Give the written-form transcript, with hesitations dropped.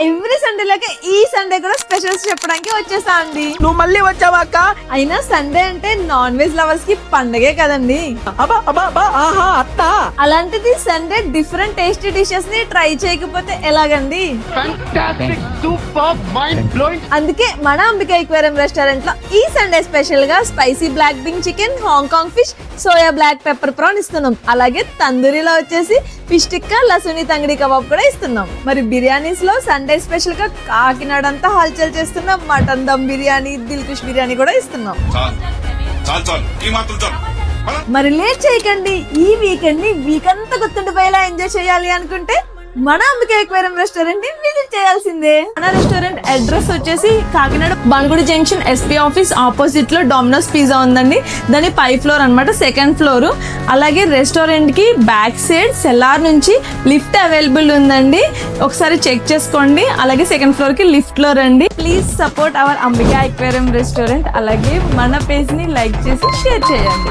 Every Sunday లాగా ఈ Sunday కూడా స్పెషల్స్ చెప్పడానికి వచ్చేసా అండి. నువ్వు మళ్ళీ వచ్చావా అక్క? అయినా సండే అంటే నాన్ వెజ్ లవర్స్ కి పండగే కదండి. అబ్బా అబ్బా అబ్బా ఆహా అత్త. అలాంటిది సండే డిఫరెంట్ టేస్టీ డిషెస్ ని ట్రై చేయకపోతే ఎలాగండి? అందుకే మన అంబికా ఎక్వేరియం రెస్టారెంట్ లో ఈ సండే స్పెషల్ గా spicy black bean chicken, Hong Kong fish, soya black pepper prawn ఇస్తున్నాం. అలాగే తందూరిలో వచ్చేసి ఫిష్ టిక్కా, లసుని తంగిడి కబాబ్ కూడా ఇస్తున్నాం. మరి బిర్యానీస్ లో సండే స్పెషల్ గా కాకినాడ అంతా హల్చల్ చేస్తున్నాం మటన్ దమ్ బిర్యానీ, దిల్ కుష్ బిర్యానీ కూడా ఇస్తున్నాం. మరి లేట్ చేయకండి, ఈ వీకెండ్ ని వీక్ అంతా గుర్తుండిపోయేలా ఎంజాయ్ చేయాలి అనుకుంటే మన అంబికా ఎక్వేరియం రెస్టారెంట్ ని విజిట్ చేయాల్సిందే. మన రెస్టారెంట్ అడ్రస్ వచ్చేసి Kakinada Bhanugudi junction SP office opposite లో డామినోస్ పిజ్జా ఉందండి. దాని పై ఫ్లోర్ అన్నమాట, సెకండ్ ఫ్లోర్. అలాగే రెస్టారెంట్ కి బ్యాక్ సైడ్ సెల్లార్ నుంచి లిఫ్ట్ అవైలబుల్ ఉందండి, ఒకసారి చెక్ చేసుకోండి. అలాగే సెకండ్ ఫ్లోర్ కి లిఫ్ట్ లో రండి. Please support our Ambika aquarium restaurant. అలాగే మన పేజ్ ని లైక్ చేసి షేర్ చేయండి.